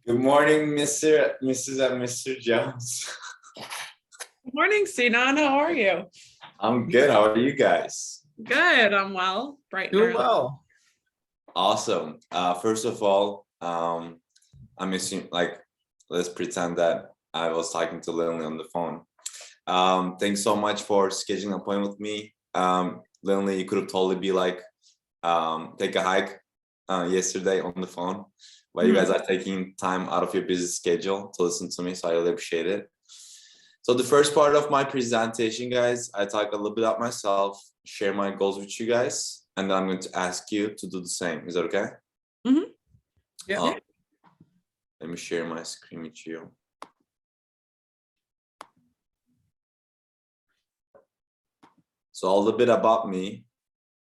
Good morning, Mrs. and Mr. Jones. Good morning, Sinan. How are you? I'm good. How are you guys? Good. I'm well. Bright and Doing early. well. Awesome. First of all, I'm missing let's pretend that I was talking to Lily on the phone. Thanks so much for scheduling an appointment with me. Lily, you could have totally be take a hike yesterday on the phone, but you guys are taking time out of your busy schedule to listen to me, so I really appreciate it. So the first part of my presentation, guys, I talk a little bit about myself, share my goals with you guys, and then I'm going to ask you to do the same. Is that okay? Mm-hmm. Yeah. Let me share my screen with you. So a little bit about me.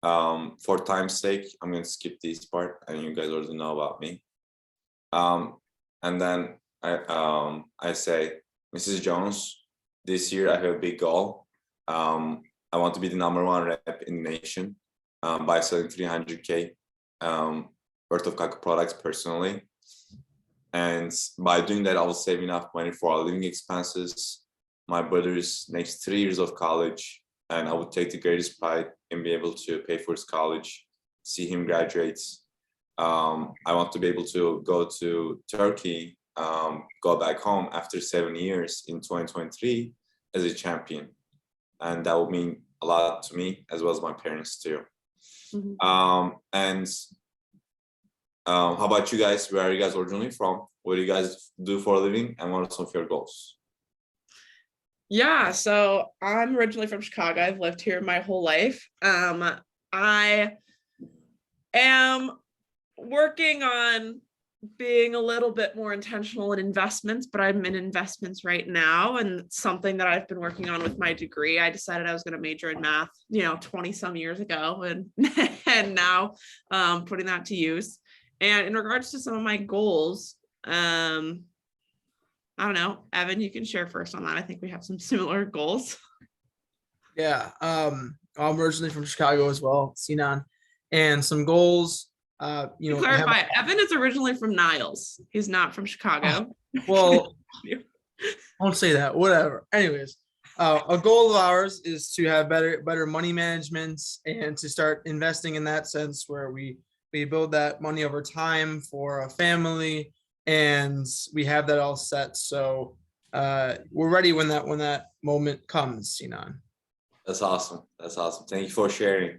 For time's sake, I'm going to skip this part, and you guys already know about me. And then I say, Mrs. Jones, this year I have a big goal. I want to be the #1 rep in the nation by selling 300K worth of cocoa products personally. And by doing that, I will save enough money for our living expenses, my brother's next 3 years of college, and I would take the greatest pride in being able to pay for his college, see him graduate. I want to be able to go to Turkey, go back home after 7 years in 2023 as a champion. And that would mean a lot to me as well as my parents too. How about you guys? Where are you guys originally from? What do you guys do for a living? And what are some of your goals? Yeah, so I'm originally from Chicago. I've lived here my whole life. I am working on being a little bit more intentional in investments, but I'm in investments right now, and it's something that I've been working on with my degree. I decided I was going to major in math, 20 some years ago, and and now putting that to use. And in regards to some of my goals, I don't know, Evan, you can share first on that. I think we have some similar goals. Yeah. I'm originally from Chicago as well, Sinan, and some goals. Clarify, Evan is originally from Niles. He's not from Chicago. Well, I won't say that. Whatever. Anyways, a goal of ours is to have better money management and to start investing in that sense where we build that money over time for a family, and we have that all set. So we're ready when that moment comes, Sinan. That's awesome. That's awesome. Thank you for sharing.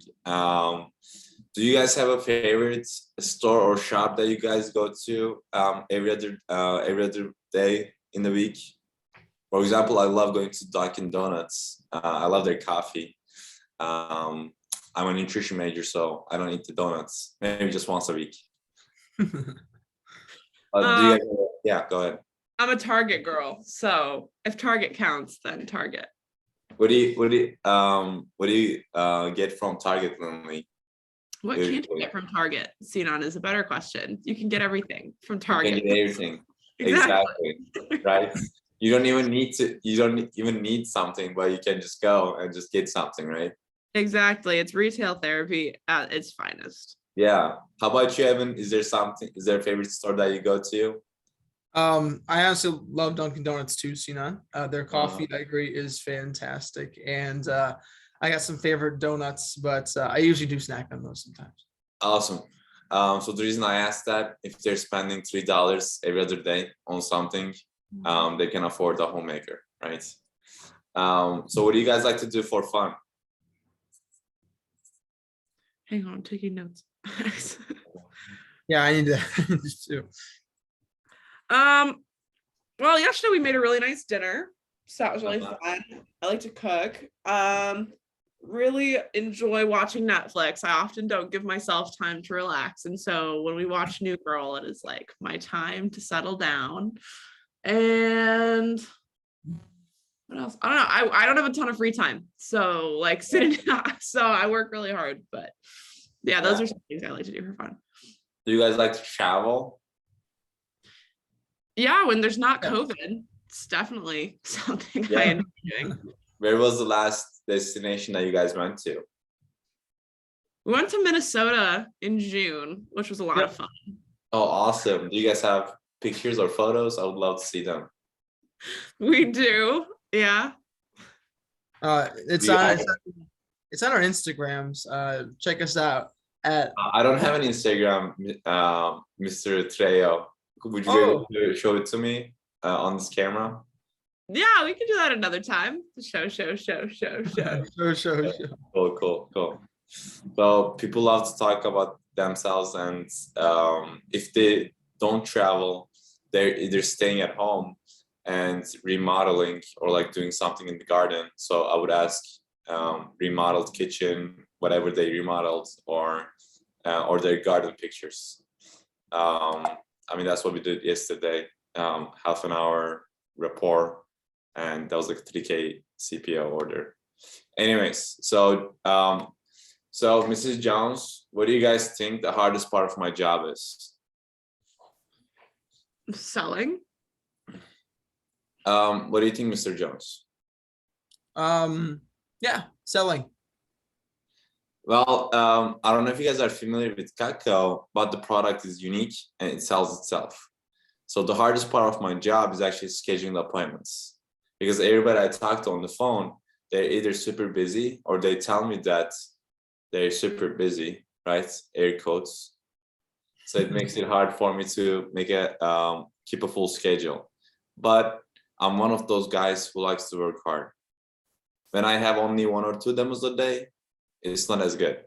Do you guys have a favorite store or shop that you guys go to every other day in the week? For example, I love going to Dunkin' Donuts. I love their coffee. I'm a nutrition major, so I don't eat the donuts. Maybe just once a week. Do you guys, yeah, go ahead. I'm a Target girl, so if Target counts, then Target. What do you get from Target, Lily? What can't you get from Target? Sinan is a better question. You can get everything from Target. You can get everything. Exactly. Right. You don't even need something, but you can just go and just get something, right? Exactly. It's retail therapy at its finest. Yeah. How about you, Evan? Is there a favorite store that you go to? I also love Dunkin' Donuts too, Sinan. Their coffee, I agree, is fantastic. And I got some favorite donuts, but I usually do snack on those sometimes. Awesome. So the reason I asked that, if they're spending $3 every other day on something, they can afford a homemaker, right? So what do you guys like to do for fun? Hang on, I'm taking notes. Yeah, I need to too. Well, yesterday we made a really nice dinner, so that was really fun. I like to cook. Really enjoy watching Netflix. I often don't give myself time to relax, and so when we watch New Girl, it is like my time to settle down. And what else? I don't know. I don't have a ton of free time, so like sitting down. So I work really hard, but yeah, those are some things I like to do for fun. Do you guys like to travel? Yeah, when there's not COVID, it's definitely something I enjoy doing. Where was the last destination that you guys went to? We went to Minnesota in June, which was a lot of fun. Oh, awesome. Do you guys have pictures or photos, I would love to see them. We do. Yeah. It's Do you on have- it's on our Instagrams. Check us out at I don't have an Instagram, Mr. Trejo. Would you be able to show it to me on this camera? Yeah, we can do that another time. Show. Sure. Cool. So people love to talk about themselves, and if they don't travel, they're either staying at home and remodeling or like doing something in the garden. So I would ask remodeled kitchen, whatever they remodeled, or their garden pictures. I mean, that's what we did yesterday. Half an hour rapport, and that was like 3K CPO order. Anyways, so Mrs. Jones, what do you guys think the hardest part of my job is? Selling. What do you think, Mr. Jones? Yeah, selling. Well, I don't know if you guys are familiar with Kakao, but the product is unique and it sells itself. So the hardest part of my job is actually scheduling appointments, because everybody I talk to on the phone, they're either super busy or they tell me that they're super busy, right? Air quotes. So it makes it hard for me to keep a full schedule. But I'm one of those guys who likes to work hard. When I have only 1 or 2 demos a day, it's not as good.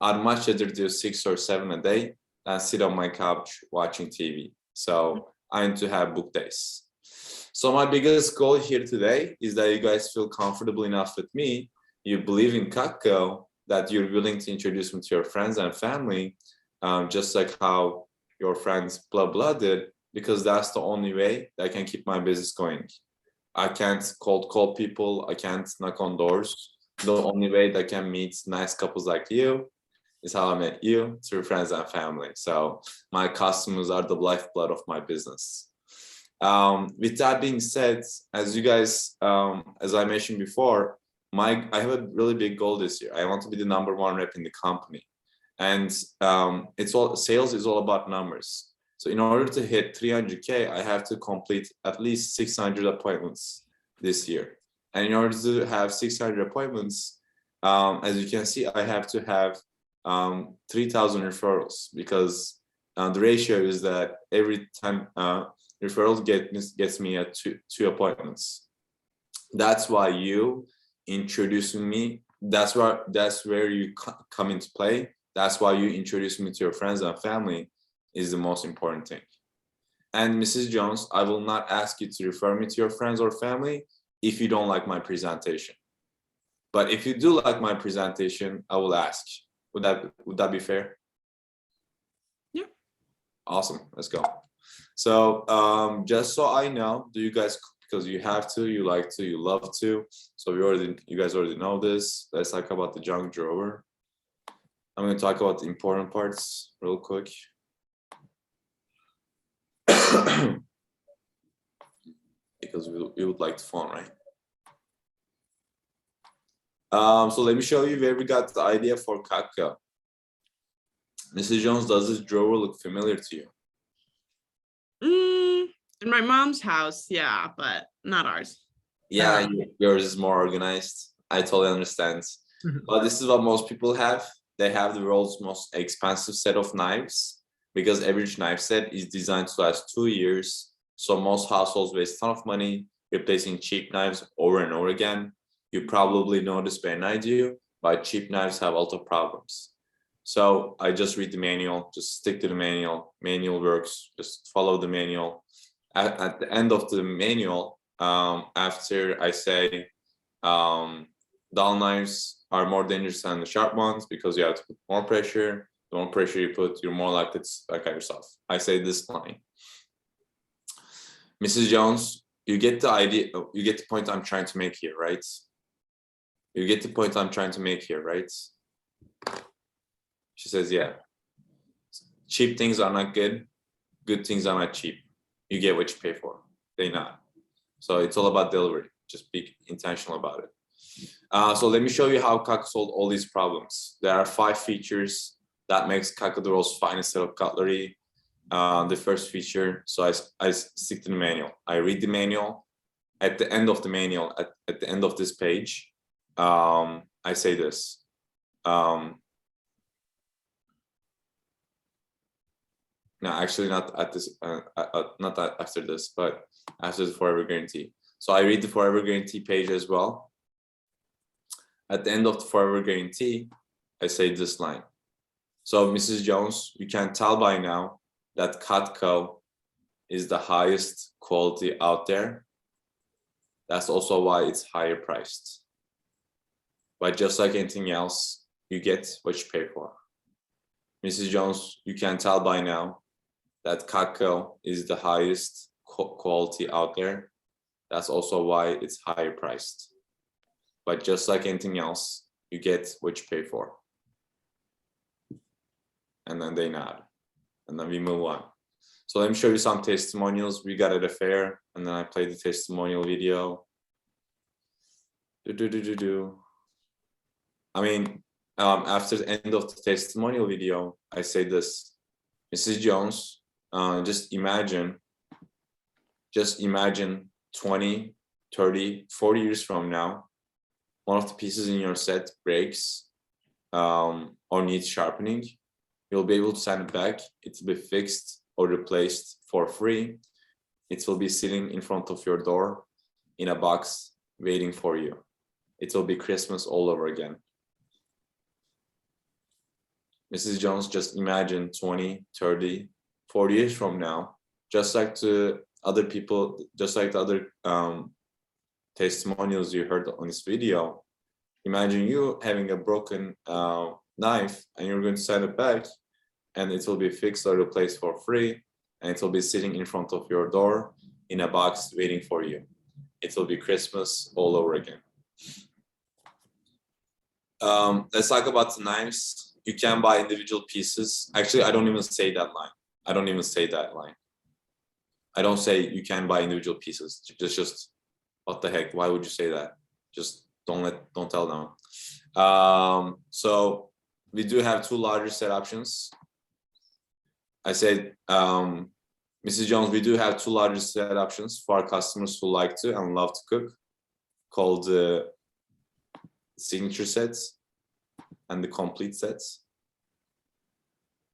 I'd much rather do 6 or 7 a day than sit on my couch watching TV. So I need to have book days. So my biggest goal here today is that you guys feel comfortable enough with me, you believe in Kakao, that you're willing to introduce me to your friends and family, just like how your friends blah blah did, because that's the only way that I can keep my business going. I can't cold call people, I can't knock on doors. The only way that I can meet nice couples like you is how I met you, through friends and family. So my customers are the lifeblood of my business. With that being said, as you guys, as I mentioned before, I have a really big goal this year. I want to be the #1 rep in the company, and sales is all about numbers. So in order to hit 300K, I have to complete at least 600 appointments this year. And in order to have 600 appointments, as you can see, I have to have 3,000 referrals, because the ratio is that every time referrals gets me at two appointments. That's why you introducing me, that's where you come into play. That's why you introduce me to your friends and family is the most important thing. And Mrs. Jones, I will not ask you to refer me to your friends or family if you don't like my presentation. But if you do like my presentation, I will ask. Would that be fair? Yeah. Awesome. Let's go. So just so I know, do you guys, because you have to, you like to, you love to, so you guys already know this. Let's talk about the junk drawer. I'm going to talk about the important parts real quick. Because we would like the phone, right? So let me show you where we got the idea for Kakao. Mrs. Jones, does this drawer look familiar to you? In my mom's house, yeah, but not ours. Yeah, yours is more organized. I totally understand. But this is what most people have. They have the world's most expensive set of knives, because average knife set is designed to last 2 years. So most households waste a ton of money replacing cheap knives over and over again. You probably know this better than I do, but cheap knives have a lot of problems. So I just read the manual, just stick to the manual. Manual works, just follow the manual. At the end of the manual, after I say dull knives are more dangerous than the sharp ones because you have to put more pressure. The more pressure you put, you're more likely to strike at yourself. I say this line. Mrs. Jones, you get the idea, you get the point I'm trying to make here, right? You get the point I'm trying to make here, right? She says, yeah. Cheap things are not good. Good things are not cheap. You get what you pay for. They not. So it's all about delivery. Just be intentional about it. So let me show you how Kakao solved all these problems. There are 5 features that makes Kakao the world's finest set of cutlery. the first feature. So I stick to the manual. I read the manual. At the end of the manual, at the end of this page, I say this. No, actually not at this, not after this, but after the forever guarantee. So I read the forever guarantee page as well. At the end of the forever guarantee, I say this line. So Mrs. Jones, you can tell by now that Cutco is the highest quality out there. That's also why it's higher priced. But just like anything else, you get what you pay for. Mrs. Jones, you can tell by now that Cutco is the highest quality out there. That's also why it's higher priced. But just like anything else, you get what you pay for. And then they nod. And then we move on. So let me show you some testimonials we got at a fair. And then I played the testimonial video. I mean, after the end of the testimonial video, I say this, Mrs. Jones, just imagine 20, 30, 40 years from now, one of the pieces in your set breaks or needs sharpening. You'll be able to send it back. It will be fixed or replaced for free. It will be sitting in front of your door in a box waiting for you. It will be Christmas all over again. Mrs. Jones, just imagine 20, 30, 40 years from now, just like the other people, just like the other testimonials you heard on this video, imagine you having a broken knife and you're going to send it back and it will be fixed or replaced for free and it will be sitting in front of your door in a box waiting for you. It will be Christmas all over again. Let's talk about the knives. You can buy individual pieces. Actually, I don't even say that line. I don't say you can buy individual pieces. Just what the heck? Why would you say that? Just don't tell them. So we do have 2 larger set options. I said, Mrs. Jones, we do have 2 larger set options for our customers who like to and love to cook, called the signature sets and the complete sets.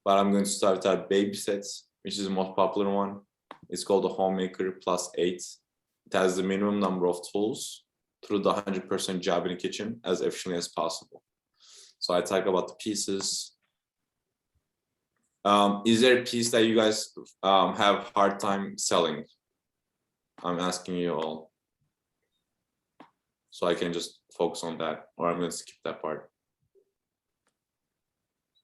But I'm going to start with our baby sets, which is the most popular one. It's called the Homemaker Plus 8. It has the minimum number of tools through the 100% job in the kitchen as efficiently as possible. So I talk about the pieces. Is there a piece that you guys have hard time selling? I'm asking you all. So I can just focus on that, or I'm going to skip that part.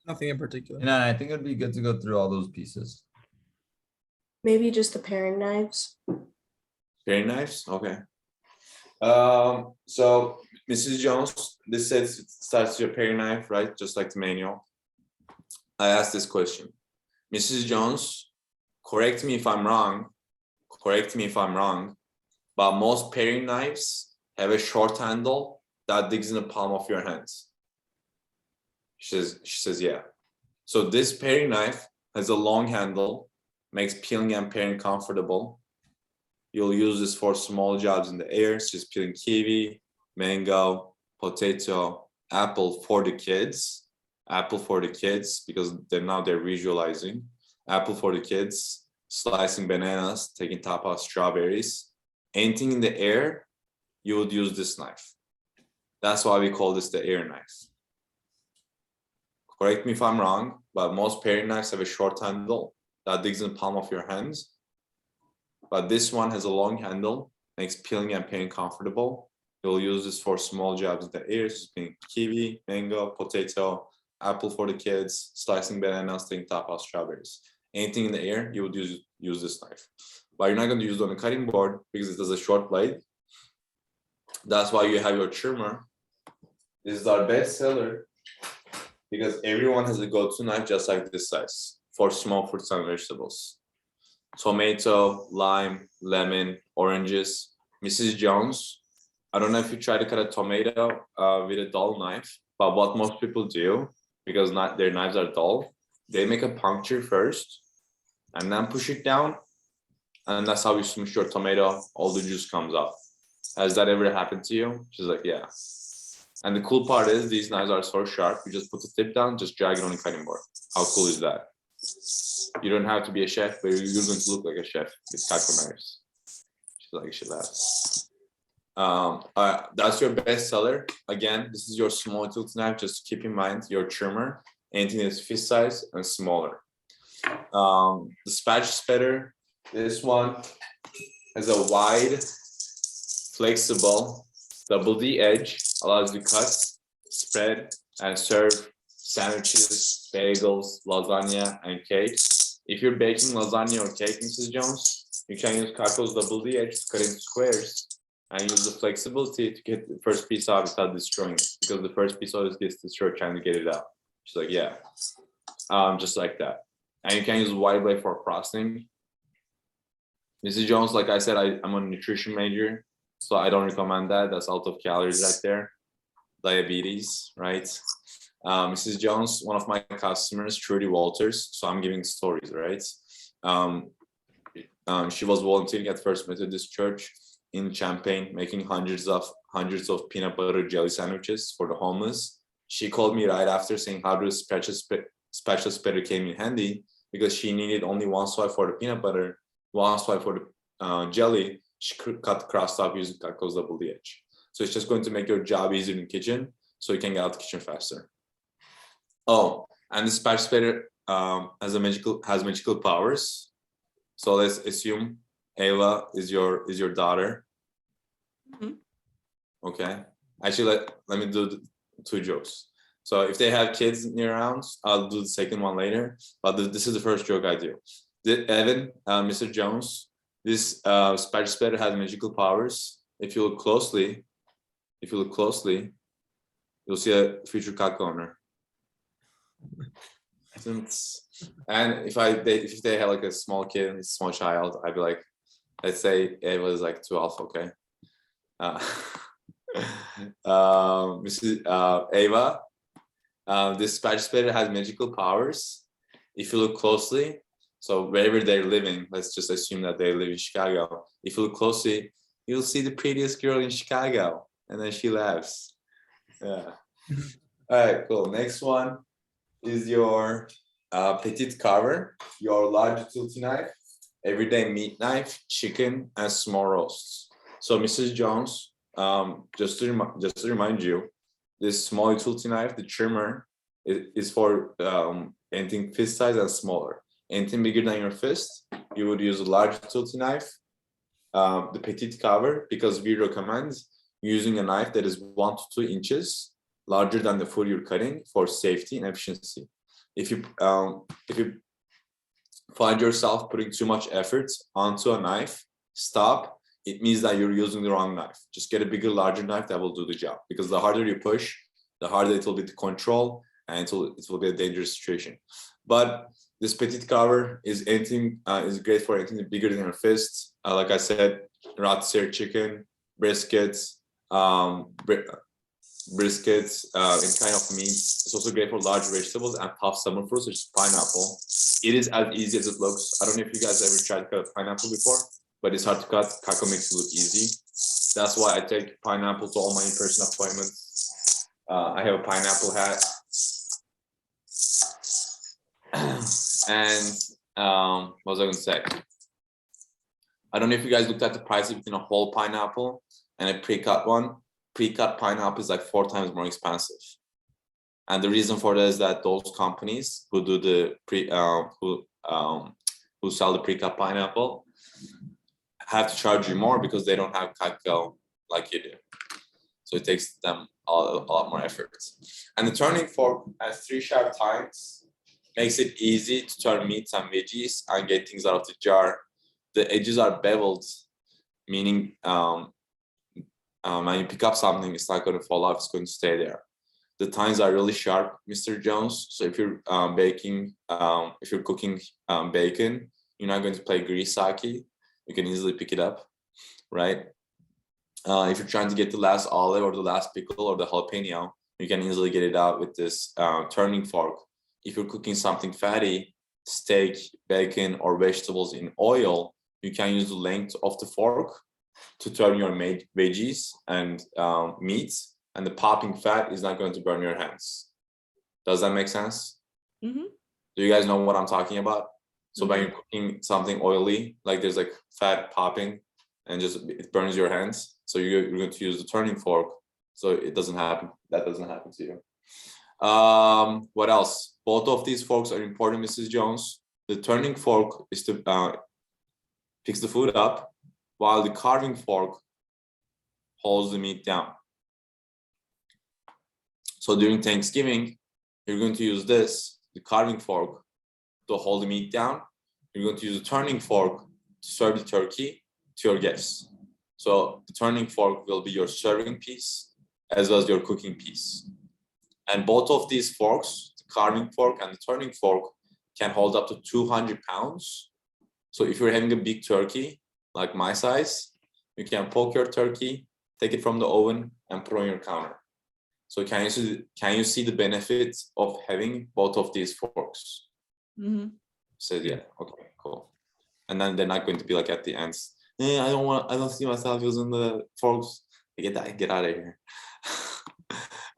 Nothing in particular. And I think it'd be good to go through all those pieces. Maybe just the paring knives. Paring knives, okay. So Mrs. Jones, this says it starts your paring knife, right? Just like the manual. I asked this question, Mrs. Jones, correct me if I'm wrong, but most paring knives have a short handle that digs in the palm of your hands. She says, yeah. So this paring knife has a long handle, makes peeling and paring comfortable. You'll use this for small jobs in the air, such as peeling kiwi, mango, potato, apple for the kids, because they're visualizing. Apple for the kids, slicing bananas, taking top off strawberries. Anything in the air, you would use this knife. That's why we call this the air knife. Correct me if I'm wrong, but most paring knives have a short handle that digs in the palm of your hands. But this one has a long handle, makes peeling and paring comfortable. You'll use this for small jobs in the air, such as kiwi, mango, potato, apple for the kids, slicing bananas, taking top off strawberries. Anything in the air, you would use this knife. But you're not going to use it on a cutting board because it has a short blade. That's why you have your trimmer. This is our best seller because everyone has a go-to knife just like this size for small fruits and vegetables. Tomato, lime, lemon, oranges. Mrs. Jones, I don't know if you try to cut a tomato with a dull knife, but what most people do, because their knives are dull, they make a puncture first and then push it down, and that's how you smush your tomato. All the juice comes out. Has that ever happened to you? She's like, yeah. And the cool part is these knives are so sharp. You just put the tip down, just drag it on the cutting board. How cool is that? You don't have to be a chef, but you're going to look like a chef with taco knives. She's like, she laughs. That's your best seller. Again, this is your small utility knife. Just keep in mind your trimmer, anything that's fist size and smaller. The spatch spreader, this one has a wide, flexible, double D edge, allows you to cut, spread, and serve sandwiches, bagels, lasagna, and cake. If you're baking lasagna or cake, Mrs. Jones, you can use Kako's double D edge to cut into squares and use the flexibility to get the first piece out without destroying it, because the first piece always gets destroyed trying to get it out. She's like, yeah, just like that. And you can use wide blade for frosting. Mrs. Jones, like I said, I'm a nutrition major, so I don't recommend that. That's out of calories right there. Diabetes, right? Mrs. Jones, one of my customers, Trudy Walters, so I'm giving stories, right? She was volunteering at First Methodist Church in Champaign, making hundreds of peanut butter jelly sandwiches for the homeless. She called me right after saying how the special spreader came in handy, because she needed only one swipe for the peanut butter, one swipe for the jelly. She could cut the crust off using Kako's double D edge. So it's just going to make your job easier in the kitchen, so you can get out the kitchen faster. Oh, and the spatch spreader has magical powers. So let's assume Ava is your daughter. Mhm. Okay. Actually, let me do 2 jokes. So if they have kids near around, I'll do the second one later. But this is the first joke I do. Evan, Mr. Jones, this spatch spreader has magical powers. If you look closely, you'll see a future Kako owner. And if they have like a small kid, a small child, I'd be like, let's say Ava is like 12, okay? Mrs. Ava, this spatch spreader has magical powers. If you look closely, so wherever they're living, let's just assume that they live in Chicago. If you look closely, you'll see the prettiest girl in Chicago. And then she laughs. Yeah. All right, cool. Next one is your petite carver, your large utility knife, everyday meat knife, chicken, and small roasts. So Mrs. Jones, just to remind you, this small utility knife, the trimmer, is for anything fist size and smaller. Anything bigger than your fist, you would use a large utility knife, the petite carver, because we recommend using a knife that is 1 to 2 inches larger than the food you're cutting for safety and efficiency. If you find yourself putting too much effort onto a knife, stop. It means that you're using the wrong knife. Just get a bigger, larger knife that will do the job. Because the harder you push, the harder it will be to control, and it will be a dangerous situation. But this petite carver is great for anything bigger than your fist. Like I said, rotisserie chicken, briskets, and kind of meat. It's also great for large vegetables and tough summer fruits, such as pineapple. It is as easy as it looks. I don't know if you guys ever tried to cut a pineapple before, but it's hard to cut. Kako makes it look easy. That's why I take pineapple to all my in-person appointments. I have a pineapple hat. And what was I going to say? I don't know if you guys looked at the price between a whole pineapple and a pre-cut one. Pre-cut pineapple is like 4 times more expensive. And the reason for that is that those companies who do the who sell the pre-cut pineapple have to charge you more because they don't have Kako like you do. So it takes them a lot more effort. And the turning fork has 3 sharp tines, makes it easy to turn meats and veggies and get things out of the jar. The edges are beveled, meaning when you pick up something, it's not going to fall off, it's going to stay there. The tines are really sharp, Mr. Jones. So if you're if you're cooking bacon, you're not going to play grease sake. You can easily pick it up, right? If you're trying to get the last olive or the last pickle or the jalapeno, you can easily get it out with this turning fork. If you're cooking something fatty, steak, bacon, or vegetables in oil, you can use the length of the fork to turn your veggies and meats, and the popping fat is not going to burn your hands. Does that make sense? Mhm. Do you guys know what I'm talking about? So when you're cooking something oily, like there's like fat popping and just it burns your hands. So you're going to use the turning fork so it doesn't happen. That doesn't happen to you. What else? Both of these forks are important, Mrs. Jones. The turning fork is to picks the food up, while the carving fork holds the meat down. So during Thanksgiving, you're going to use this, the carving fork, to hold the meat down. You're going to use the turning fork to serve the turkey to your guests. So the turning fork will be your serving piece as well as your cooking piece. And both of these forks, the carving fork and the turning fork, can hold up to 200 pounds. So if you're having a big turkey, like my size, you can poke your turkey, take it from the oven, and put on your counter. So can you see the benefits of having both of these forks? Mhm. Said yeah. Okay, cool. And then they're not going to be like at the ends. I don't see myself using the forks. Get out of here.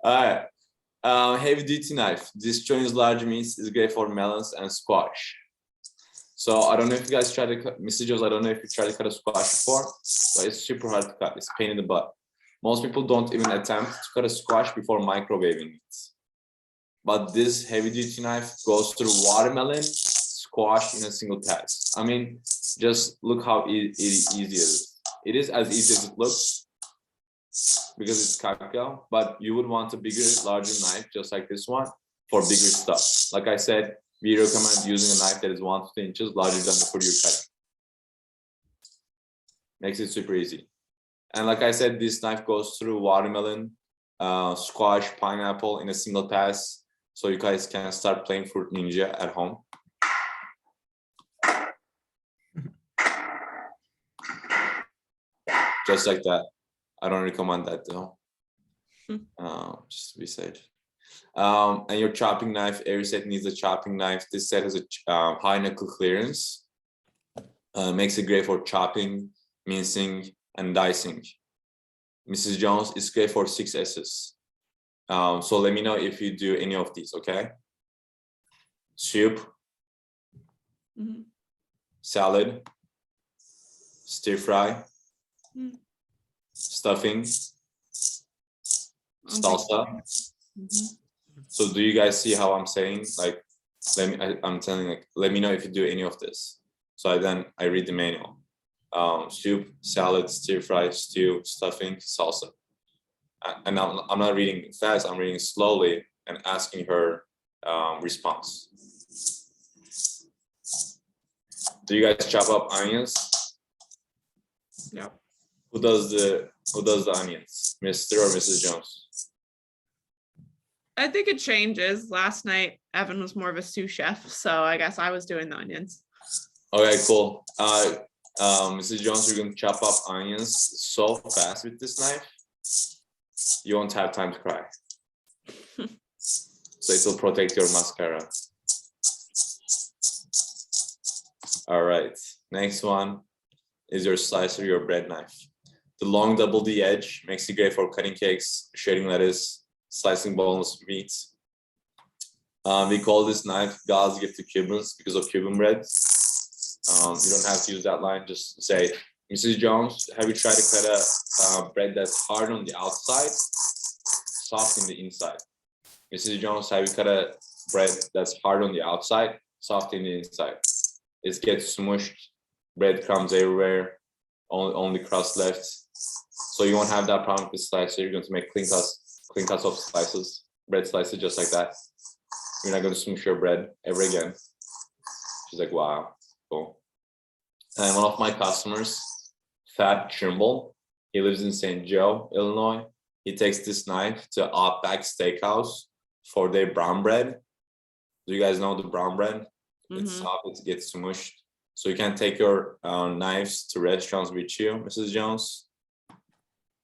All right. Heavy duty knife. This joins large meats is great for melons and squash. So I don't know if you guys try to cut, Mrs. Jones, I don't know if you try to cut a squash before, but it's super hard to cut. It's a pain in the butt. Most people don't even attempt to cut a squash before microwaving it. But this heavy duty knife goes through watermelon, squash in a single pass. I mean, just look how easy it is. It is as easy as it looks because it's cacao, but you would want a bigger, larger knife just like this one for bigger stuff. Like I said, we recommend using a knife that is 1 to 2 inches larger than the food you're cutting. Makes it super easy. And like I said, this knife goes through watermelon, squash, pineapple in a single pass. So you guys can start playing Fruit Ninja at home. Just like that. I don't recommend that though. Just to be safe. And your chopping knife, every set needs a chopping knife. This set has a high knuckle clearance. Makes it great for chopping, mincing, and dicing. Mrs. Jones is great for 6S's. So let me know if you do any of these, okay? Soup, Mhm. salad, stir fry, Mm. stuffing, salsa. Mhm. So do you guys see how I'm saying? Like, I'm telling like, let me know if you do any of this. So I read the manual. Soup, salad, stir fry, stew, stuffing, salsa. And I'm not reading fast, I'm reading slowly and asking her response. Do you guys chop up onions? Yep. Who does the onions? Mr. or Mrs. Jones? I think it changes. Last night, Evan was more of a sous chef, so I guess I was doing the onions. Okay, cool. Mrs. Jones, you're going to chop up onions so fast with this knife, you won't have time to cry. So it will protect your mascara. All right, next one is your slicer, your bread knife. The long double D edge makes it great for cutting cakes, shredding lettuce, slicing boneless meat. We call this knife God's gift to Cubans because of Cuban bread. You don't have to use that line, just say, Mrs. Jones, have you tried to cut a bread that's hard on the outside, soft in the inside? Mrs. Jones, have you cut a bread that's hard on the outside, soft in the inside? It gets smushed, bread crumbs everywhere, only crust left. So you won't have that problem with the slicer. You're going to make clean cuts of slices, bread slices just like that. You're not going to smush your bread ever again. She's like, wow, cool. And one of my customers, Thad Trimble, he lives in St. Joe, Illinois. He takes this knife to Outback Steakhouse for their brown bread. Do you guys know the brown bread? It's soft, it gets smushed. So you can take your knives to restaurants with you, Mrs. Jones.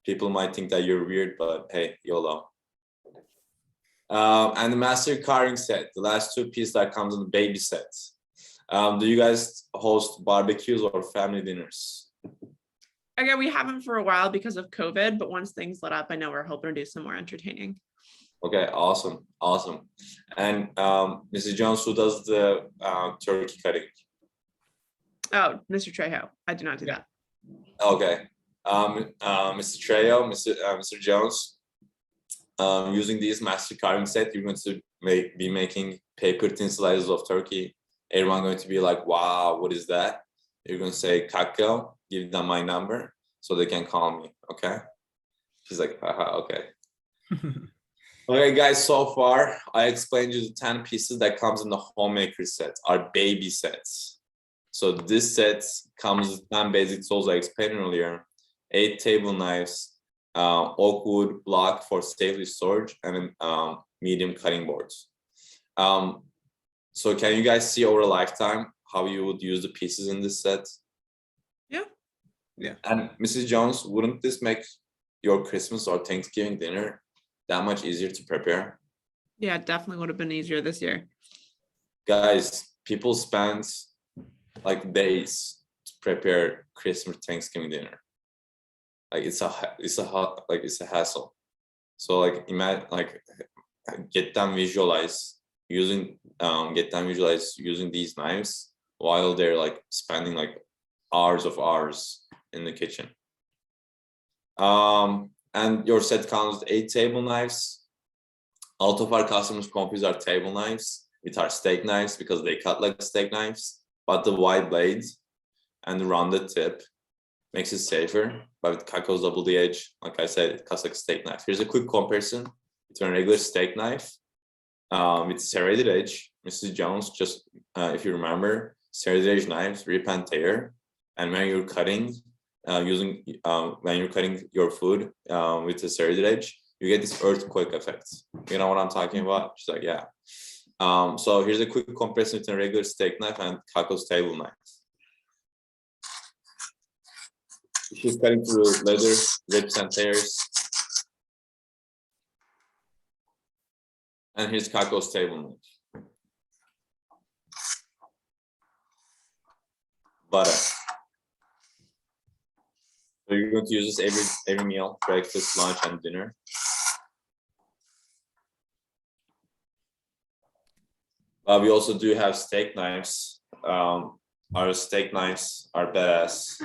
People might think that you're weird, but hey, YOLO. And the master carving set, the last 2 pieces that comes in the baby set. Do you guys host barbecues or family dinners? Again, we haven't for a while because of COVID, but once things let up, I know we're hoping to do some more entertaining. Okay, awesome, awesome. And Mrs. Jones, who does the turkey cutting? Oh, Mr. Trejo, I do not do that. Okay, Mr. Trejo, Mr. Jones, using these master carving set, you're going to be making paper thin slices of turkey. Everyone going to be like, wow, what is that? You're going to say, Kako, give them my number so they can call me, okay? She's like, haha, okay. Okay, guys, so far, I explained you the 10 pieces that comes in the homemaker set, our baby sets. So this set comes with 10 basic tools I explained earlier, 8 table knives, oak wood block for safely storage, and medium cutting boards. So can you guys see over a lifetime how you would use the pieces in this set? Yeah. Yeah. And Mrs. Jones, wouldn't this make your Christmas or Thanksgiving dinner that much easier to prepare? Yeah, it definitely would have been easier this year. Guys, people spend like days to prepare Christmas, Thanksgiving dinner. Like it's a hassle. So like imagine, like get them visualize using these knives while they're like spending like hours in the kitchen. And your set comes with 8 table knives. All of our customers confuse our table knives with our steak knives because they cut like steak knives, but the wide blade and the rounded tip makes it safer. But with Kako's double the edge, like I said, it cuts like a steak knife. Here's a quick comparison between a regular steak knife with serrated edge. Mrs. Jones, just if you remember, serrated edge knives rip and tear, and when you're cutting when you're cutting your food with a serrated edge, you get this earthquake effect. You know what I'm talking about? She's like, yeah. So here's a quick comparison between a regular steak knife and Kako's table knife. She's cutting through leather, rips and tears. And here's Kako's table knife. Butter. So you're going to use this every meal, breakfast, lunch, and dinner. We also do have steak knives. Our steak knives are badass.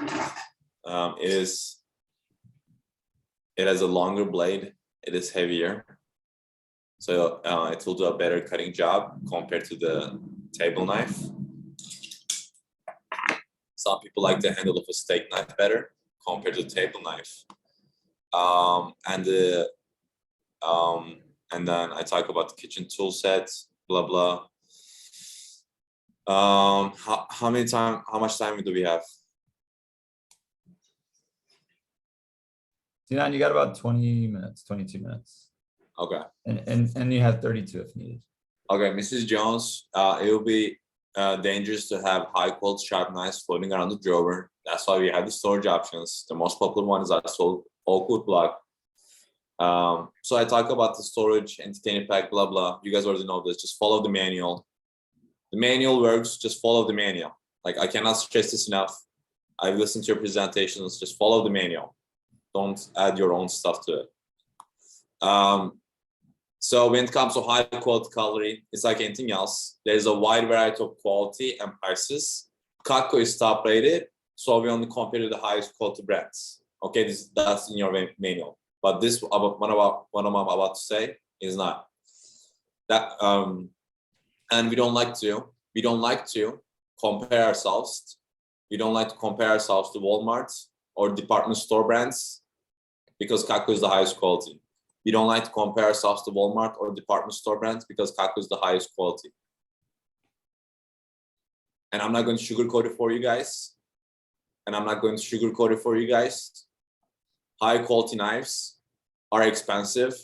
It has a longer blade. It is heavier, so it will do a better cutting job compared to the table knife. Some people like the handle of a steak knife better compared to the table knife. And then I talk about the kitchen tool set, blah blah. How much time do we have? Sinan, you got about 20 minutes, 22 minutes. Okay. And you have 32 if needed. Okay, Mrs. Jones, it will be dangerous to have high quality sharp knives floating around the drawer. That's why we have the storage options. The most popular one is our oak wood block. So I talk about the storage, entertainment pack, blah blah. You guys already know this. Just follow the manual. The manual works. Just follow the manual. Like I cannot stress this enough. I've listened to your presentations. Just follow the manual. Don't add your own stuff to it. So when it comes to high quality cutlery, it's like anything else. There's a wide variety of quality and prices. Kako is top rated, so we only compare to the highest quality brands. Okay, that's in your manual. But this what I'm about to say is not that. And we don't like to compare ourselves. We don't like to compare ourselves to Walmart or department store brands because Kako is the highest quality. We don't like to compare ourselves to Walmart or department store brands because Kako is the highest quality. And I'm not going to sugarcoat it for you guys. High quality knives are expensive,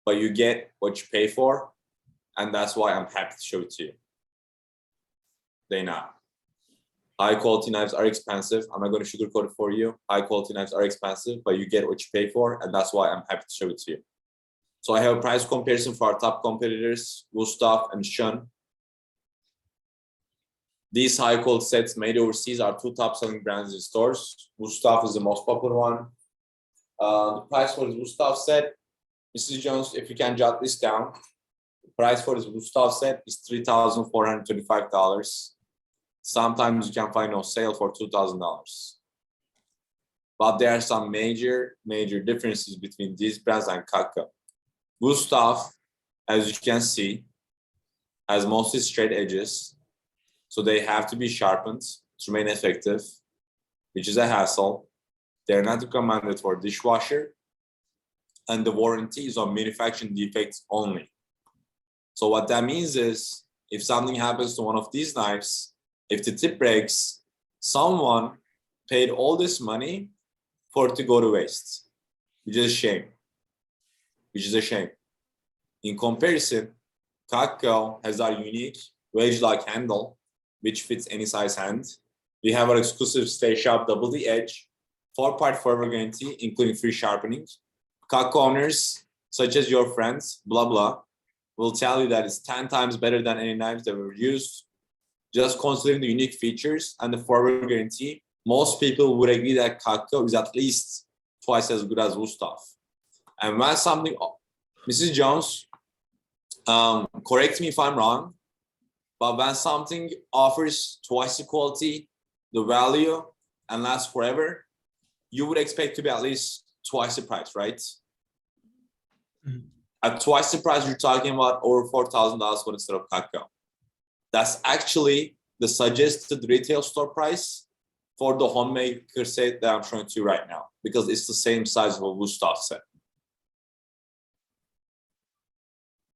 but you get what you pay for. And that's why I'm happy to show it to you. They're not. High quality knives are expensive. I'm not going to sugarcoat it for you. High quality knives are expensive, but you get what you pay for. And that's why I'm happy to show it to you. So I have a price comparison for our top competitors, Gustav and Shun. These high quality sets made overseas are two top selling brands in stores. Gustav is the most popular one. The price for the Gustav set, Mrs. Jones, if you can jot this down, the price for this Gustav set is $3,425. Sometimes you can find on sale for $2,000. But there are some major differences between these brands and Kakao. Gustav, as you can see, has mostly straight edges, so they have to be sharpened to remain effective, which is a hassle. They're not recommended for dishwasher, and the warranty is on manufacturing defects only. So what that means is, if something happens to one of these knives, if the tip breaks, someone paid all this money for it to go to waste, which is a shame. In comparison, Kakao has our unique wedge-like handle, which fits any size hand. We have our exclusive Stay Sharp Double D Edge, 4-part forever guarantee, including free sharpening. Kakao owners, such as your friends, blah blah, will tell you that it's 10 times better than any knives that were used. Just considering the unique features and the forever guarantee, most people would agree that Kakao is at least twice as good as Gustav. And when something, Mrs. Jones, correct me if I'm wrong, but when something offers twice the quality, the value, and lasts forever, you would expect to be at least twice the price, right? Mhm. At twice the price, you're talking about over $4,000 for instead of Kakao. That's actually the suggested retail store price for the homemaker set that I'm showing to you right now, because it's the same size of a Gustav set.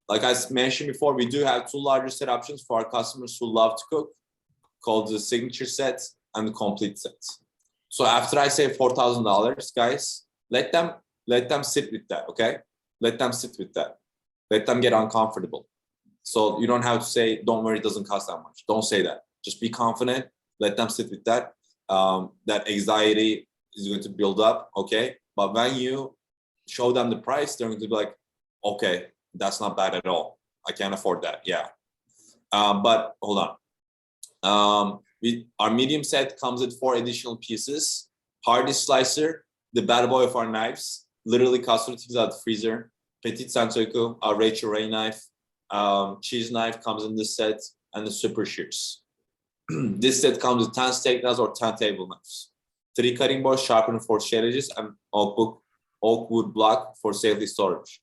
Like I mentioned before, we do have two larger set options for our customers who love to cook, called the signature set and the complete set. So after I say $4,000, guys, let them sit with that, okay? Let them sit with that. Let them get uncomfortable. So you don't have to say, don't worry, it doesn't cost that much. Don't say that. Just be confident. Let them sit with that. That anxiety is going to build up, okay? But when you show them the price, they're going to be like, okay, that's not bad at all. I can't afford that, yeah. But hold on. Our medium set comes with 4 additional pieces. Hardy slicer, the bad boy of our knives, literally costs things out of the freezer. Petit Santoku, our Rachel Ray knife, cheese knife comes in this set, and the super shears. This set comes with 10 steak knives or 10 table knives, 3 cutting boards sharpened for shell edges, and oak wood block for safety storage.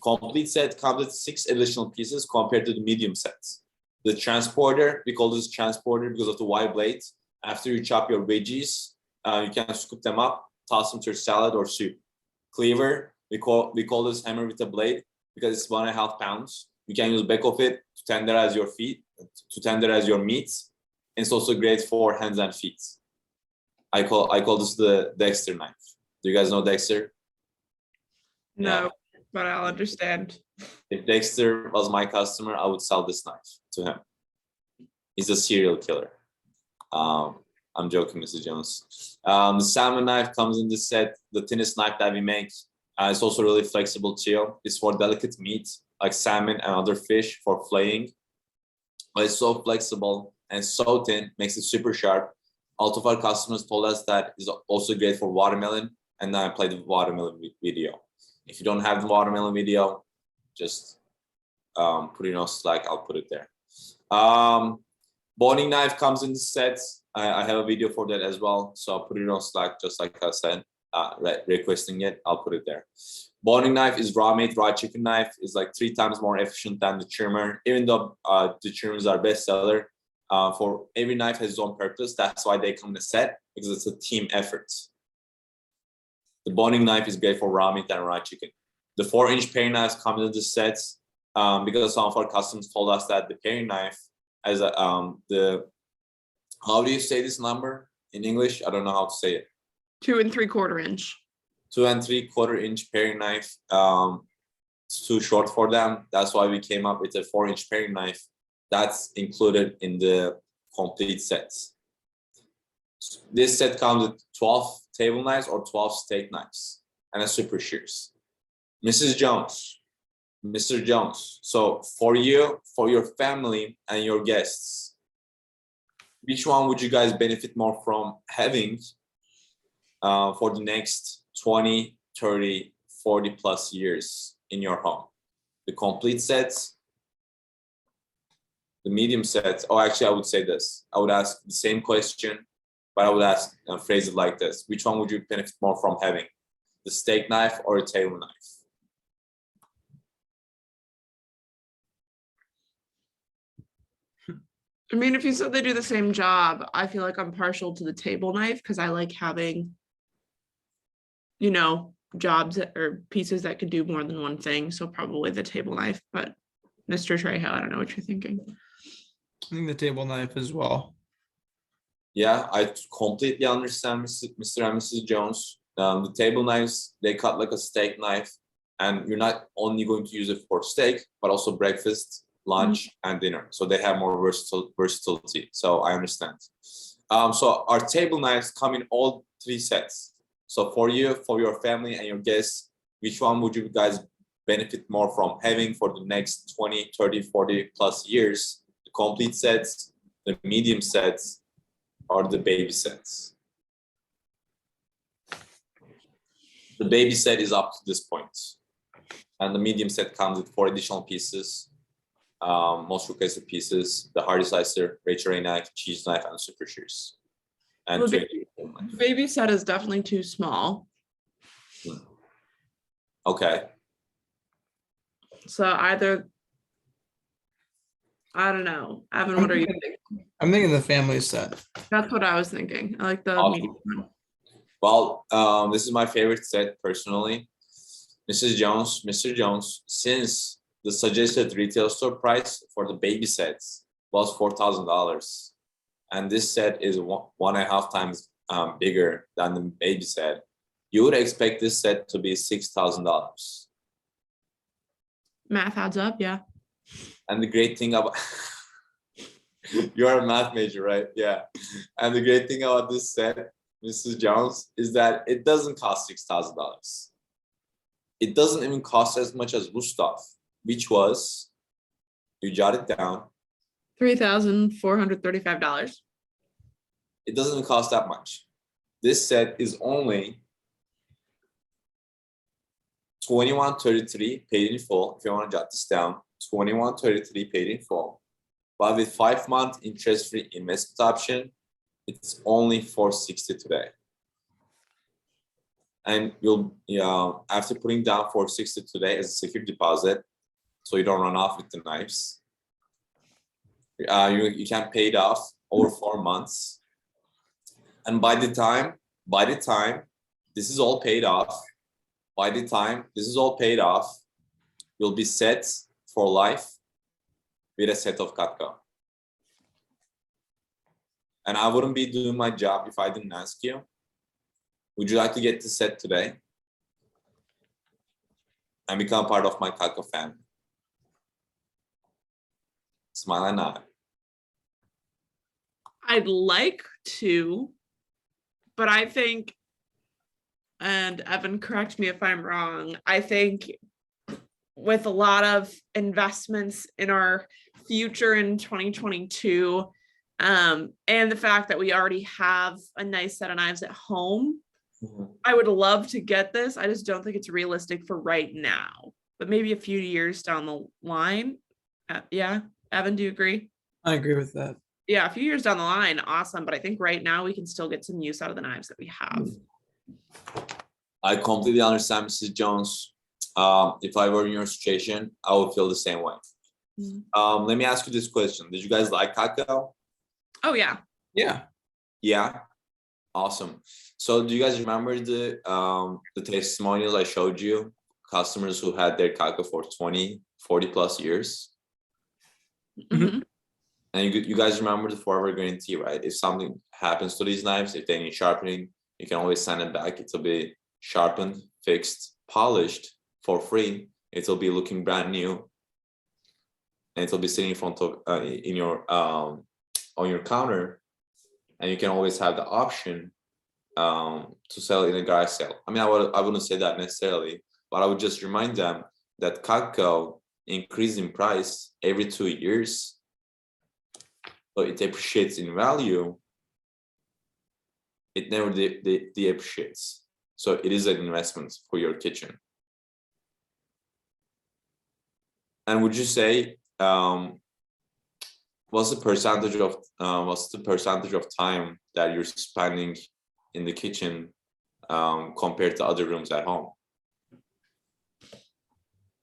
Complete set comes with 6 additional pieces compared to the medium sets. The transporter, we call this transporter because of the wide blade. After you chop your veggies, you can scoop them up, toss them to your salad or soup. Cleaver, we call this hammer with a blade because it's 1.5 pounds. You can use back of it to tenderize your meat. And it's also great for hands and feet. I call this the Dexter knife. Do you guys know Dexter? No, Yeah. but I'll understand. If Dexter was my customer, I would sell this knife to him. He's a serial killer. I'm joking, Mrs. Jones. The salmon knife comes in this set, the thinnest knife that we make. It's also really flexible too. It's for delicate meat like salmon and other fish for flaying. But it's so flexible and so thin, makes it super sharp. A lot of our customers told us that it's also great for watermelon, and then I played the watermelon video. If you don't have the watermelon video, just put it on Slack, I'll put it there. Boning knife comes in the set. I have a video for that as well, so I'll put it on Slack, just like I said, requesting it, I'll put it there. Boning knife is raw meat, raw chicken knife, is like 3 times more efficient than the trimmer, even though the trimmers are bestseller. For every knife has its own purpose. That's why they come in a set, because it's a team effort. The boning knife is great for raw meat and raw chicken. The 4-inch paring knives come in the sets because some of our customers told us that the paring knife has how do you say this number in English? I don't know how to say it. 2 3/4 inch. 2 3/4 inch paring knife. It's too short for them. That's why we came up with a 4-inch paring knife. That's included in the complete sets. This set comes with 12 table knives or 12 steak knives and a super shears. Mrs. Jones, Mr. Jones. So for you, for your family and your guests, which one would you guys benefit more from having for the next 20, 30, 40 plus years in your home? The complete sets, the medium sets. Oh, actually, I would say this. I would ask the same question, but I would ask phrase it like this. Which one would you benefit more from having? The steak knife or a table knife? I mean, if you said they do the same job, I feel like I'm partial to the table knife because I like having, jobs or pieces that could do more than one thing. So probably the table knife, but Mr. Trejo, I don't know what you're thinking. I think the table knife as well. Yeah, I completely understand Mr. and Mrs. Jones. The table knives, they cut like a steak knife, and you're not only going to use it for steak, but also breakfast, lunch, and dinner. So they have more versatility. So I understand. So our table knives come in all 3 sets. So for you, for your family and your guests, which one would you guys benefit more from having for the next 20, 30, 40 plus years? The complete sets, the medium sets, or the baby sets? The baby set is up to this point. And the medium set comes with 4 additional pieces. Most requested pieces, the hardy slicer, Rachel Ray knife, cheese knife, and super shears. And Well, baby set is definitely too small. Okay. So either, I don't know. Evan, what are you thinking? I'm thinking the family set. That's what I was thinking. I like the Awesome. medium one. Well, this is my favorite set personally. Mrs. Jones, Mr. Jones, since the suggested retail store price for the baby sets was $4,000, and this set is 1.5 times bigger than the baby set, you would expect this set to be $6,000. Math adds up, yeah. And the great thing about you are a math major, right? Yeah. And the great thing about this set, Mrs. Jones, is that it doesn't cost $6,000. It doesn't even cost as much as Gustav, which was, you jot it down, $3,435. it doesn't even cost that much. This set is only $21.33 paid in full. If you want to jot this down, $21.33 paid in full. But with 5-month interest-free investment option, it's only $460 today. And you'll, after putting down $460 today as a secure deposit, so you don't run off with the knives, you can pay it off over 4 months. And by the time this is all paid off, you'll be set for life with a set of Cutco. And I wouldn't be doing my job if I didn't ask you. Would you like to get this set today and become part of my Cutco family? Smile and nod. I'd like to, but I think, and Evan, correct me if I'm wrong, I think with a lot of investments in our future in 2022, and the fact that we already have a nice set of knives at home, I would love to get this. I just don't think it's realistic for right now, but maybe a few years down the line. Yeah, Evan, do you agree? I agree with that. Yeah, a few years down the line, awesome. But I think right now we can still get some use out of the knives that we have. I completely understand, Mrs. Jones. If I were in your situation, I would feel the same way. Let me ask you this question. Did you guys like Cutco? Oh, yeah. Yeah. Yeah. Awesome. So do you guys remember the testimonials I showed you? Customers who had their Cutco for 20, 40 plus years? Mhm. And you guys remember the forever guarantee, right? If something happens to these knives, if they need sharpening, you can always send it back. It'll be sharpened, fixed, polished for free. It'll be looking brand new, and it'll be sitting in front of in your on your counter, and you can always have the option to sell it in a garage sale. I mean, I wouldn't say that necessarily, but I would just remind them that Cutco increased in price every 2 years. so it appreciates in value, it never depreciates. So it is an investment for your kitchen. And would you say what's the percentage of time that you're spending in the kitchen compared to other rooms at home?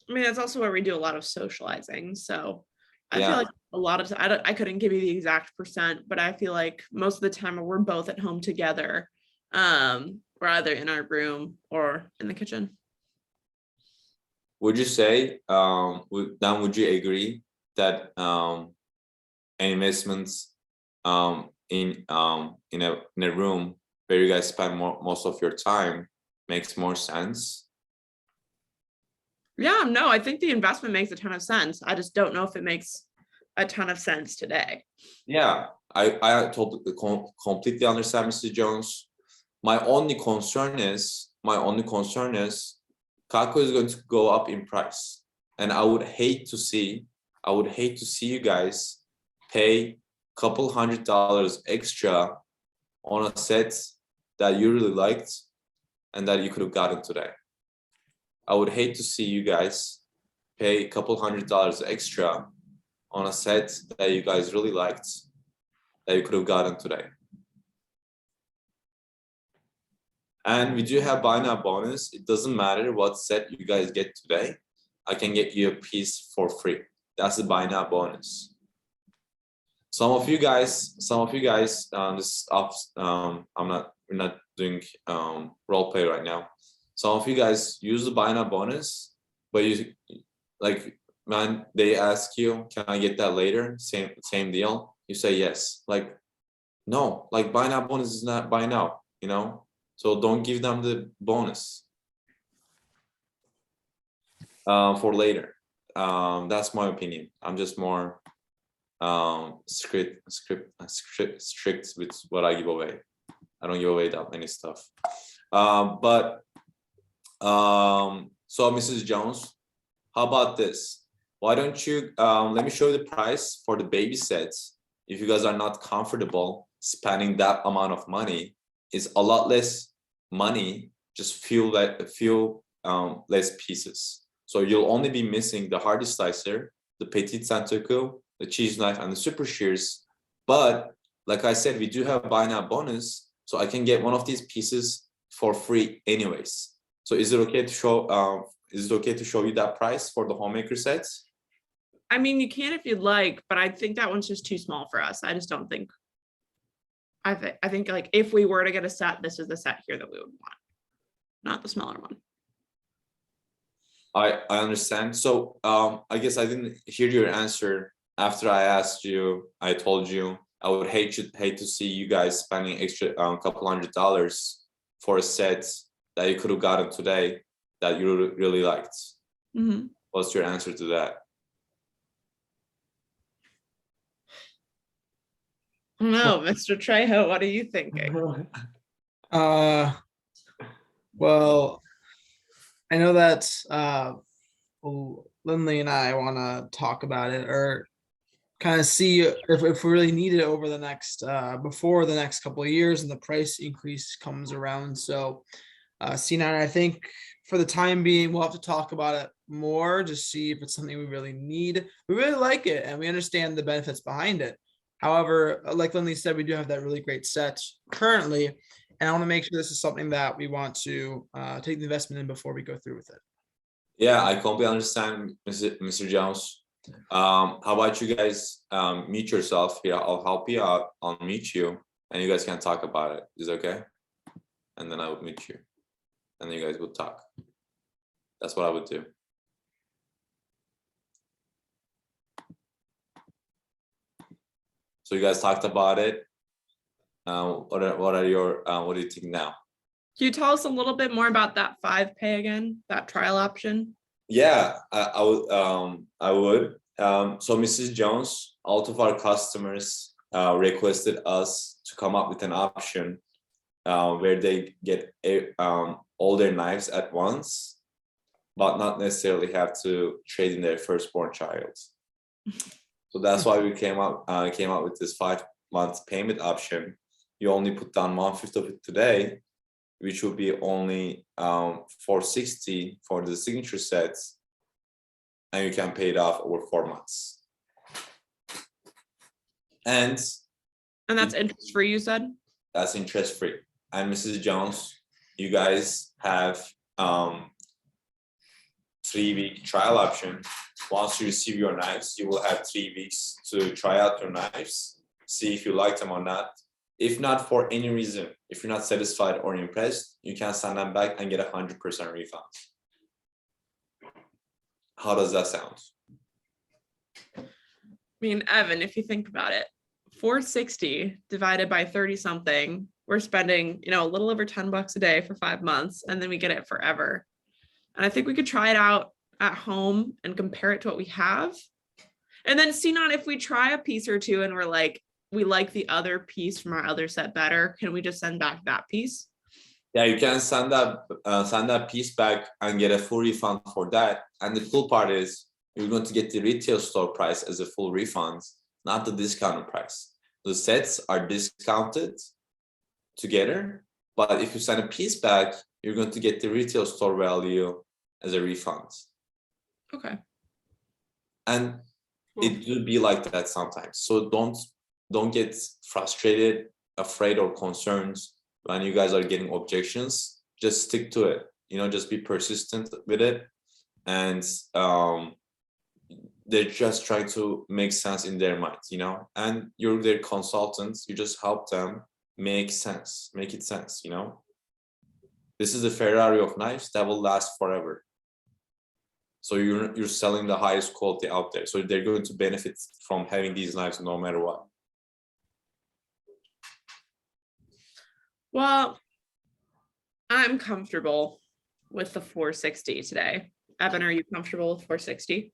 I mean, that's also where we do a lot of socializing. So I Yeah. feel like a lot of I couldn't give you the exact percent, but I feel like most of the time we're both at home together, we're either in our room or in the kitchen. Would you say would you agree that investments in a room where you guys spend most of your time makes more sense? Yeah, no, I think the investment makes a ton of sense. I just don't know if it makes a ton of sense today. Yeah, I totally completely understand, Mr. Jones. My only concern is Kako is going to go up in price, and I would hate to see you guys pay couple $100 extra on a set that you really liked and that you could have gotten today. I would hate to see you guys pay a couple $100 extra on a set that you guys really liked that you could have gotten today. And we do have buy now bonus. It doesn't matter what set you guys get today. I can get you a piece for free. That's the buy now bonus. Some of you guys, we're not doing role play right now. Some of you guys use the buy now bonus, but you like, man, they ask you, can I get that later? Same deal. You say yes. Like, no, like buy now bonus is not buy now, you know? So don't give them the bonus for later. That's my opinion. I'm just more strict with what I give away. I don't give away that many stuff. So Mrs. Jones, how about this? Why don't you let me show you the price for the baby sets. If you guys are not comfortable spending that amount of money, it's a lot less money, just few less pieces. So you'll only be missing the hardy slicer, the petite santoku, the cheese knife, and the super shears. But like I said, we do have buy now bonus, so I can get one of these pieces for free anyways. So is it okay to show? Is it okay to show you that price for the homemaker sets? I mean, you can if you'd like, but I think that one's just too small for us. I just don't think. I think like if we were to get a set, this is the set here that we would want, not the smaller one. I understand. So I guess I didn't hear your answer after I asked you. I told you I would hate to see you guys spending extra couple $100 for a set that you could have gotten today that you really liked. Mm-hmm. What's your answer to that? No, Mr. Trejo, what are you thinking? Well, I know that Lindley and I want to talk about it or kind of see if we really need it over the next before the next couple of years and the price increase comes around. So Sinan, I think for the time being, we'll have to talk about it more to see if it's something we really need. We really like it and we understand the benefits behind it. However, like Lindley said, we do have that really great set currently, and I want to make sure this is something that we want to take the investment in before we go through with it. Yeah, I completely understand, Mr. Jones. How about you guys meet yourself here? I'll help you out. I'll meet you, and you guys can talk about it. Is it okay? And then I would meet you, and then you guys would talk. That's what I would do. So you guys talked about it. What do you think now? Can you tell us a little bit more about that 5Pay again, that trial option? Yeah, I would. So Mrs. Jones, all of our customers requested us to come up with an option where they get all their knives at once, but not necessarily have to trade in their firstborn child. So that's why we came out with this 5 month payment option. You only put down 1/5 of it today, which will be only 460 for the signature sets, and you can pay it off over 4 months. And And that's interest free, you said? that's interest free. And Mrs. Jones, you guys have 3-week trial option. Once you receive your knives, you will have 3 weeks to try out your knives, see if you like them or not. If not, for any reason, if you're not satisfied or impressed, you can send them back and get 100% refund. How does that sound? I mean, Evan, if you think about it, 460 divided by 30 something, we're spending, a little over $10 a day for 5 months, and then we get it forever. And I think we could try it out at home and compare it to what we have. And then Sinan, if we try a piece or two and we're like, we like the other piece from our other set better, can we just send back that piece? Yeah, you can send that piece back and get a full refund for that. And the cool part is you're going to get the retail store price as a full refund, not the discounted price. The sets are discounted together, but if you send a piece back, you're going to get the retail store value as a refund. Okay. And it will be like that sometimes. So don't get frustrated, afraid, or concerned when you guys are getting objections. Just stick to it. Just be persistent with it. And they're just trying to make sense in their mind, and you're their consultants. You just help them make it sense. This is a Ferrari of knives that will last forever. So you're selling the highest quality out there. So they're going to benefit from having these knives no matter what. Well, I'm comfortable with the 460 today. Evan, are you comfortable with 460?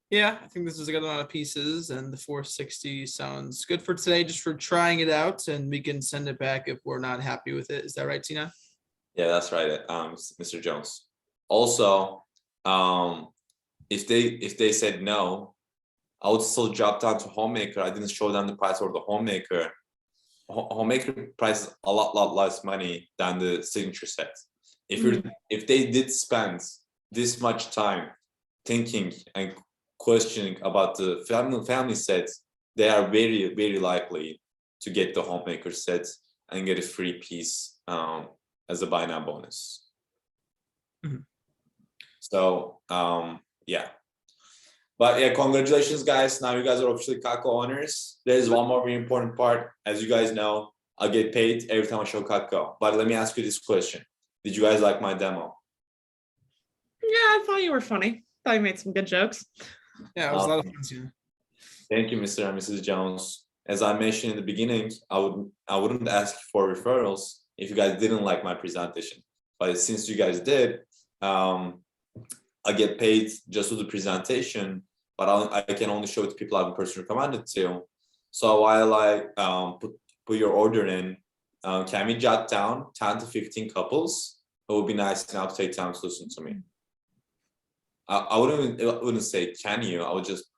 Yeah, I think this is a good amount of pieces, and the 460 sounds good for today, just for trying it out, and we can send it back if we're not happy with it. Is that right, Tina? Yeah, that's right, Mr. Jones. Also, if they said no, I would still drop down to homemaker. I didn't show them the price for the homemaker. Homemaker price is a lot less money than the signature set. If they did spend this much time thinking and questioning about the family sets, they are very, very likely to get the homemaker set and get a free piece as a buy now bonus. Mhm. So yeah. But yeah, congratulations, guys. Now you guys are officially Cutco owners. There's one more very important part. As you guys know, I get paid every time I show Cutco. But let me ask you this question. Did you guys like my demo? Yeah, I thought you were funny. Thought you made some good jokes. Yeah, it was a lot of fun, Tina. Thank you, Mr. and Mrs. Jones. As I mentioned in the beginning, I wouldn't ask for referrals if you guys didn't like my presentation. But since you guys did, I get paid just for the presentation, but I can only show it to people I've personally recommended to. So while I put your order in, can we jot down 10 to 15 couples? It would be nice enough to take time to listen to me. I wouldn't say can you. I would just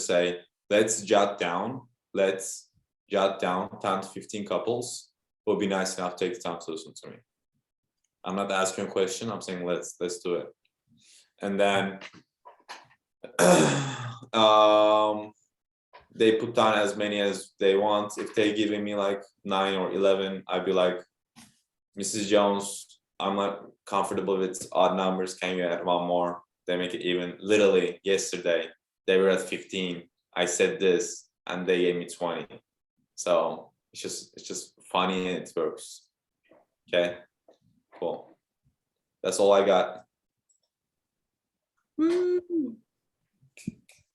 say let's jot down 10 to 15 couples. It would be nice enough to take the time to listen to me. I'm not asking a question. I'm saying let's do it. And then they put down as many as they want. If they're giving me like 9 or 11, I'd be like, Mrs. Jones, I'm not comfortable with odd numbers. Can you add one more? They make it even. Literally yesterday, they were at 15. I said this, and they gave me 20. So it's just funny and it works. Okay, cool. That's all I got. Woo.